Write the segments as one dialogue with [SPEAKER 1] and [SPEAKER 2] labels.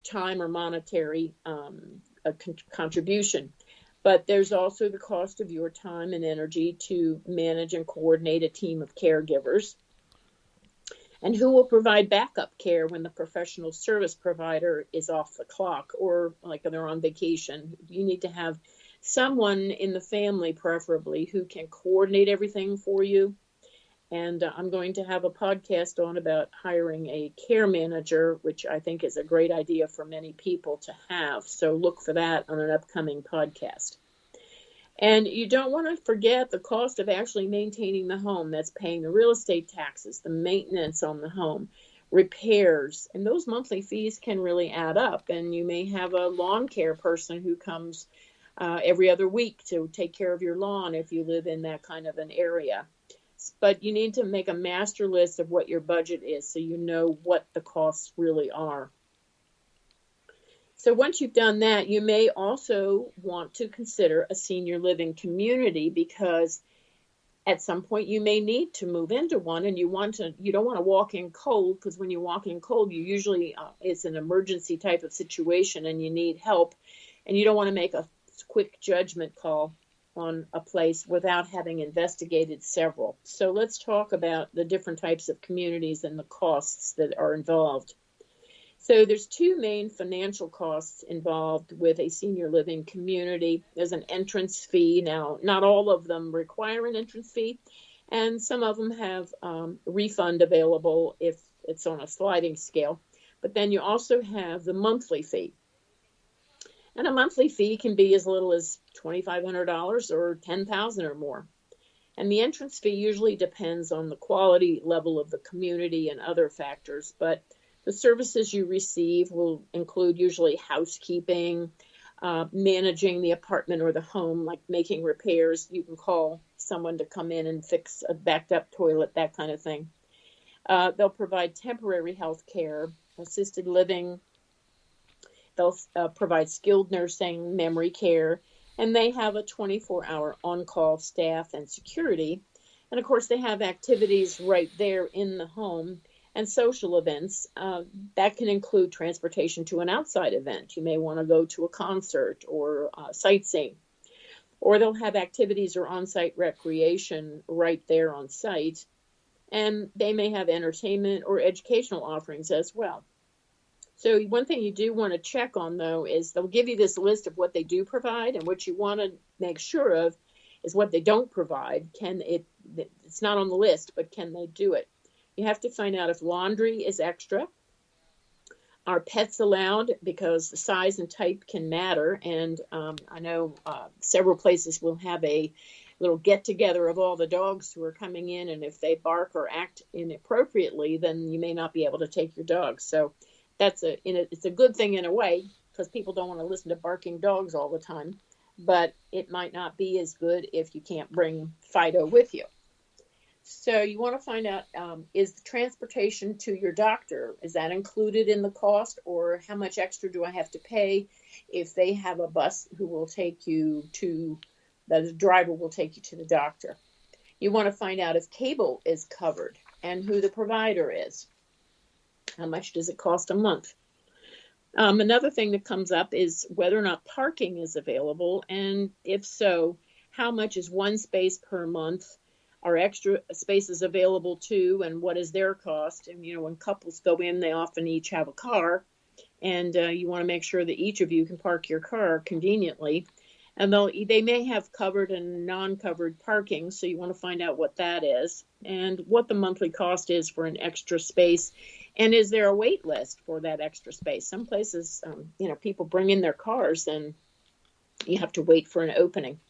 [SPEAKER 1] time or monetary contribution. But there's also the cost of your time and energy to manage and coordinate a team of caregivers. And who will provide backup care when the professional service provider is off the clock or like they're on vacation? You need to have someone in the family, preferably, who can coordinate everything for you. And I'm going to have a podcast on about hiring a care manager, which I think is a great idea for many people to have. So look for that on an upcoming podcast. And you don't want to forget the cost of actually maintaining the home. That's paying the real estate taxes, the maintenance on the home, repairs. And those monthly fees can really add up. And you may have a lawn care person who comes every other week to take care of your lawn if you live in that kind of an area. But you need to make a master list of what your budget is so you know what the costs really are. So once you've done that, you may also want to consider a senior living community, because at some point you may need to move into one, and you don't want to walk in cold, because when you walk in cold, you usually it's an emergency type of situation and you need help, and you don't want to make a quick judgment call on a place without having investigated several. So let's talk about the different types of communities and the costs that are involved. So there's two main financial costs involved with a senior living community. There's an entrance fee. Now, not all of them require an entrance fee, and some of them have refund available if it's on a sliding scale. But then you also have the monthly fee. And a monthly fee can be as little as $2,500 or $10,000 or more. And the entrance fee usually depends on the quality level of the community and other factors. But the services you receive will include usually housekeeping, managing the apartment or the home, like making repairs. You can call someone to come in and fix a backed up toilet, that kind of thing. They'll provide temporary health care, assisted living. They'll provide skilled nursing, memory care, and they have a 24-hour on-call staff and security. And of course, they have activities right there in the home and social events. That can include transportation to an outside event. You may want to go to a concert or sightseeing. Or they'll have activities or on-site recreation right there on site. And they may have entertainment or educational offerings as well. So one thing you do want to check on, though, is they'll give you this list of what they do provide, and what you want to make sure of is what they don't provide. It's not on the list, but can they do it? You have to find out if laundry is extra. Are pets allowed? Because the size and type can matter. And I know several places will have a little get-together of all the dogs who are coming in, and if they bark or act inappropriately, then you may not be able to take your dog. So it's a good thing in a way, because people don't want to listen to barking dogs all the time, but it might not be as good if you can't bring Fido with you. So you want to find out, is the transportation to your doctor, is that included in the cost, or how much extra do I have to pay if they have a bus who will take you the driver will take you to the doctor? You want to find out if cable is covered and who the provider is. How much does it cost a month? Another thing that comes up is whether or not parking is available, and if so, how much is one space per month? Are extra spaces available too, and what is their cost? And when couples go in, they often each have a car, and you want to make sure that each of you can park your car conveniently. And they may have covered and non-covered parking, so you want to find out what that is and what the monthly cost is for an extra space. And is there a wait list for that extra space? Some places, people bring in their cars and you have to wait for an opening.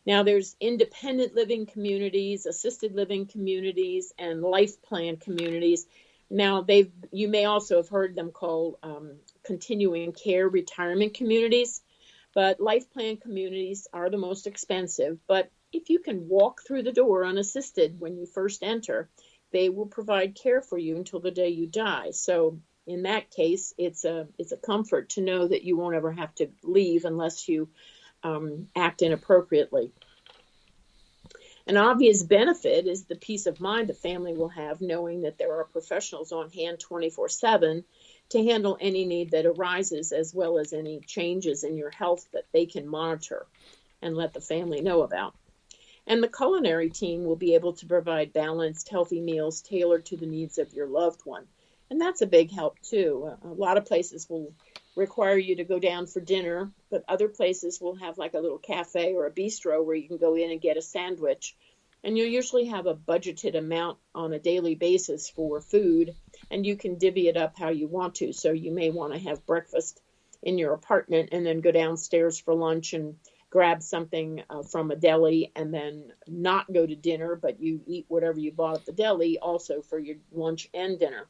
[SPEAKER 1] Now, there's independent living communities, assisted living communities, and life plan communities. Now, you may also have heard them called continuing care retirement communities. But life plan communities are the most expensive. But if you can walk through the door unassisted when you first enter, they will provide care for you until the day you die. So in that case, it's a comfort to know that you won't ever have to leave unless you act inappropriately. An obvious benefit is the peace of mind the family will have knowing that there are professionals on hand 24/7 to handle any need that arises, as well as any changes in your health that they can monitor and let the family know about. And the culinary team will be able to provide balanced, healthy meals tailored to the needs of your loved one. And that's a big help, too. A lot of places will require you to go down for dinner, but other places will have like a little cafe or a bistro where you can go in and get a sandwich. And you'll usually have a budgeted amount on a daily basis for food, and you can divvy it up how you want to. So you may want to have breakfast in your apartment and then go downstairs for lunch and grab something from a deli, and then not go to dinner, but you eat whatever you bought at the deli also for your lunch and dinner.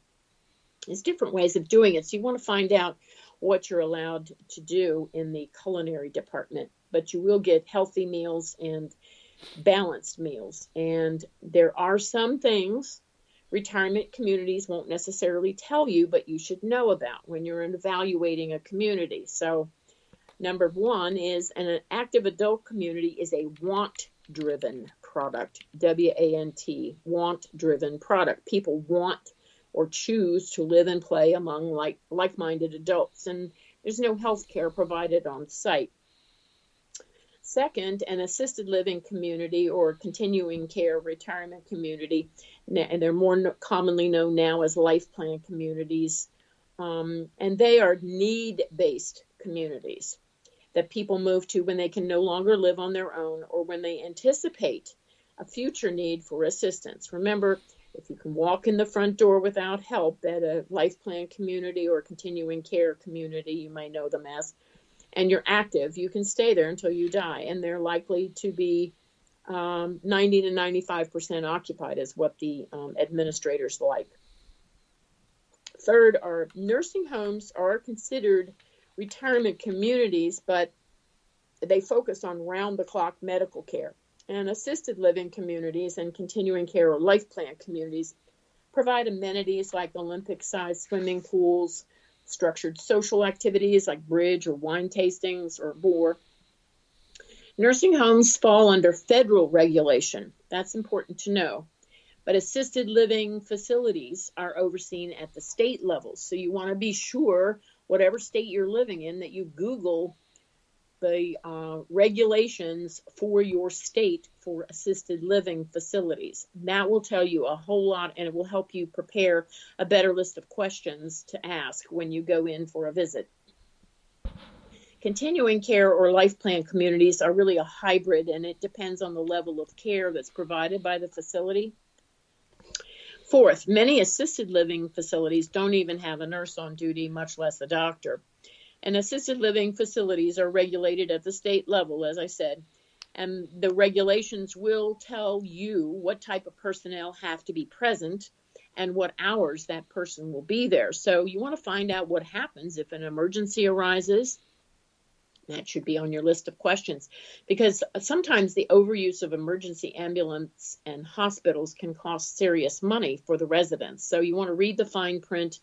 [SPEAKER 1] There's different ways of doing it. So you want to find out what you're allowed to do in the culinary department, but you will get healthy meals and balanced meals. And there are some things retirement communities won't necessarily tell you, but you should know about when you're evaluating a community. So number one is an active adult community is a want-driven product, W-A-N-T, want-driven product. People want or choose to live and play among like-minded adults, and there's no health care provided on site. Second, an assisted living community or continuing care retirement community, and they're more commonly known now as life plan communities, and they are need-based communities that people move to when they can no longer live on their own or when they anticipate a future need for assistance. Remember, if you can walk in the front door without help at a life plan community or continuing care community, you might know them as, and you're active, you can stay there until you die. And they're likely to be 90 to 95% occupied is what the administrators like. Third, our nursing homes are considered retirement communities, but they focus on round-the-clock medical care. And assisted living communities and continuing care or life plan communities provide amenities like Olympic-sized swimming pools, structured social activities like bridge or wine tastings or more. Nursing homes fall under federal regulation. That's important to know. But assisted living facilities are overseen at the state level. So you want to be sure, whatever state you're living in, that you Google the regulations for your state for assisted living facilities. That will tell you a whole lot, and it will help you prepare a better list of questions to ask when you go in for a visit. Continuing care or life plan communities are really a hybrid, and it depends on the level of care that's provided by the facility. Fourth, many assisted living facilities don't even have a nurse on duty, much less a doctor. And assisted living facilities are regulated at the state level, as I said, and the regulations will tell you what type of personnel have to be present and what hours that person will be there. So you want to find out what happens if an emergency arises. That should be on your list of questions, because sometimes the overuse of emergency ambulance and hospitals can cost serious money for the residents. So you want to read the fine print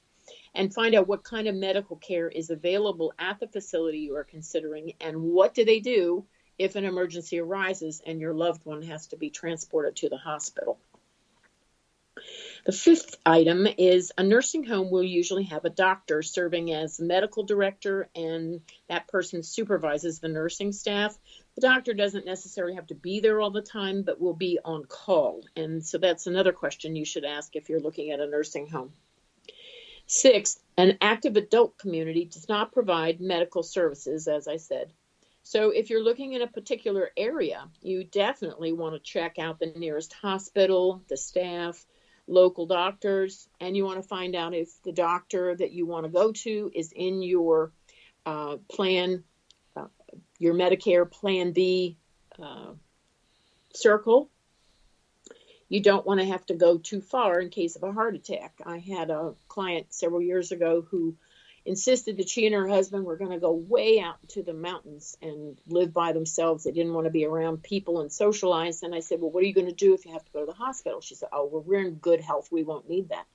[SPEAKER 1] and find out what kind of medical care is available at the facility you are considering, and what do they do if an emergency arises and your loved one has to be transported to the hospital. The fifth item is a nursing home will usually have a doctor serving as medical director, and that person supervises the nursing staff. The doctor doesn't necessarily have to be there all the time, but will be on call. And so that's another question you should ask if you're looking at a nursing home. Sixth, an active adult community does not provide medical services, as I said. So if you're looking in a particular area, you definitely want to check out the nearest hospital, the staff, local doctors, and you want to find out if the doctor that you want to go to is in your plan, your Medicare Plan B circle. You don't want to have to go too far in case of a heart attack. I had a client several years ago who insisted that she and her husband were going to go way out into the mountains and live by themselves. They didn't want to be around people and socialize. And I said, well, what are you going to do if you have to go to the hospital? She said, oh, well, we're in good health. We won't need that.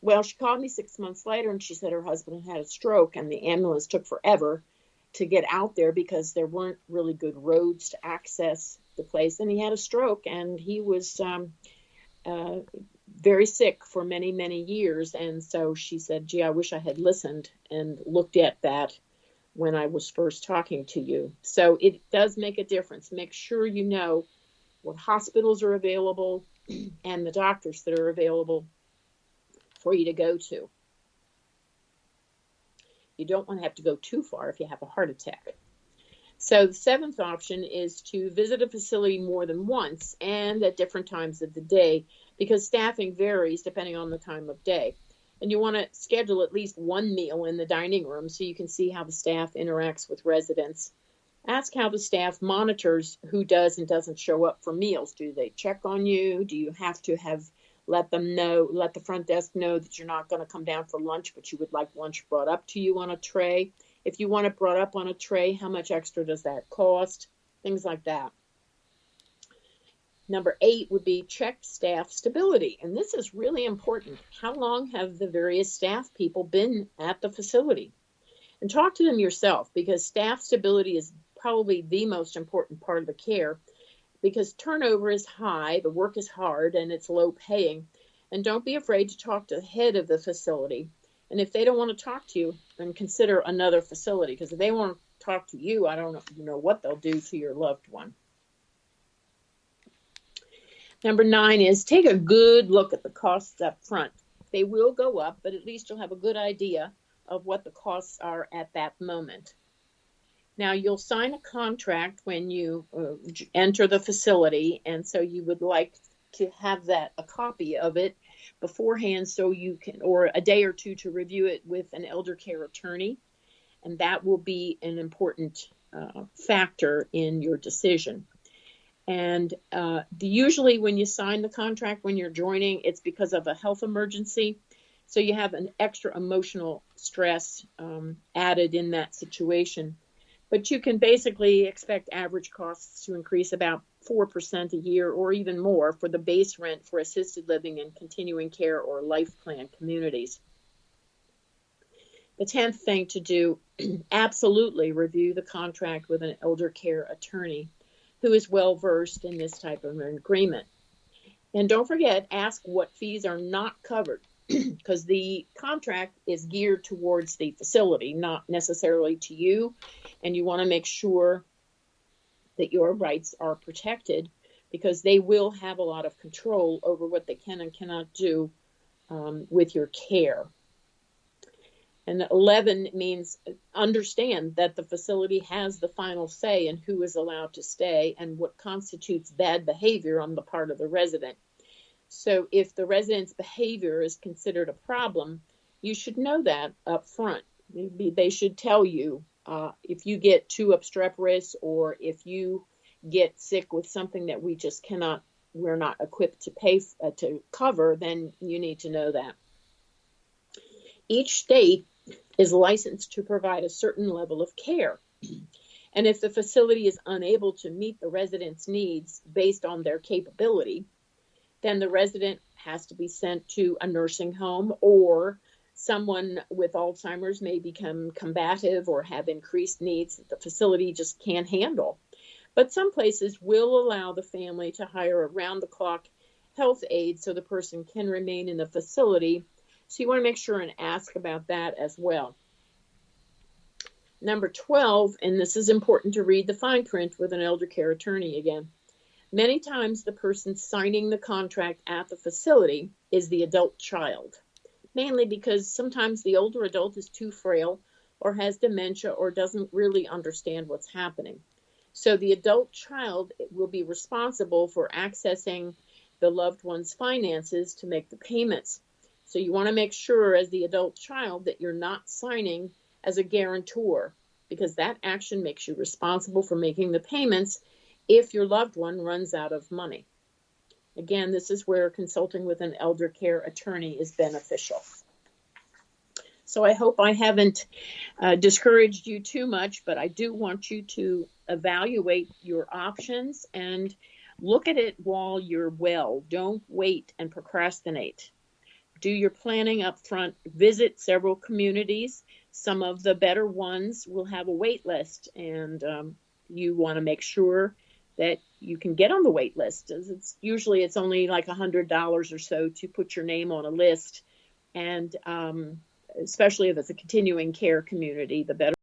[SPEAKER 1] Well, she called me 6 months later, and she said her husband had a stroke, and the ambulance took forever to get out there because there weren't really good roads to access the place. And he had a stroke, and he was very sick for many, many years. And so she said, gee, I wish I had listened and looked at that when I was first talking to you. So it does make a difference. Make sure you know what hospitals are available and the doctors that are available for you to go to. You don't want to have to go too far if you have a heart attack. So the 7th option is to visit a facility more than once and at different times of the day, because staffing varies depending on the time of day. And you want to schedule at least one meal in the dining room so you can see how the staff interacts with residents. Ask how the staff monitors who does and doesn't show up for meals. Do they check on you? Do you have to let the front desk know that you're not going to come down for lunch, but you would like lunch brought up to you on a tray? If you want it brought up on a tray, how much extra does that cost? Things like that. Number 8 would be check staff stability. And this is really important. How long have the various staff people been at the facility? And talk to them yourself, because staff stability is probably the most important part of the care, because turnover is high, the work is hard, and it's low paying. And don't be afraid to talk to the head of the facility. And if they don't want to talk to you, then consider another facility, because if they want to talk to you, I don't know what they'll do to your loved one. Number 9 is take a good look at the costs up front. They will go up, but at least you'll have a good idea of what the costs are at that moment. Now, you'll sign a contract when you enter the facility, and so you would like to have a copy of it beforehand so you can, or a day or two to review it with an elder care attorney, and that will be an important factor in your decision. And usually when you sign the contract, when you're joining, it's because of a health emergency. So you have an extra emotional stress added in that situation. But you can basically expect average costs to increase about 4% a year or even more for the base rent for assisted living and continuing care or life plan communities. The 10th thing to do, absolutely review the contract with an elder care attorney who is well versed in this type of an agreement. And don't forget, ask what fees are not covered, because the contract is geared towards the facility, not necessarily to you. And you want to make sure that your rights are protected, because they will have a lot of control over what they can and cannot do with your care. And 11 means understand that the facility has the final say in who is allowed to stay and what constitutes bad behavior on the part of the resident. So if the resident's behavior is considered a problem, you should know that up front. They should tell you if you get too obstreperous, or if you get sick with something that we're not equipped to pay to cover, then you need to know that. Each state is licensed to provide a certain level of care. And if the facility is unable to meet the resident's needs based on their capability, then the resident has to be sent to a nursing home, or someone with Alzheimer's may become combative or have increased needs that the facility just can't handle. But some places will allow the family to hire around-the-clock health aides so the person can remain in the facility. So you want to make sure and ask about that as well. Number 12, and this is important to read the fine print with an elder care attorney again. Many times the person signing the contract at the facility is the adult child, mainly because sometimes the older adult is too frail or has dementia or doesn't really understand what's happening. So the adult child will be responsible for accessing the loved one's finances to make the payments. So you want to make sure as the adult child that you're not signing as a guarantor, because that action makes you responsible for making the payments if your loved one runs out of money. Again, this is where consulting with an elder care attorney is beneficial. So I hope I haven't discouraged you too much, but I do want you to evaluate your options and look at it while you're well. Don't wait and procrastinate. Do your planning up front. Visit several communities. Some of the better ones will have a wait list, and you want to make sure that you can get on the wait list. It's usually only like $100 or so to put your name on a list, and especially if it's a continuing care community, the better.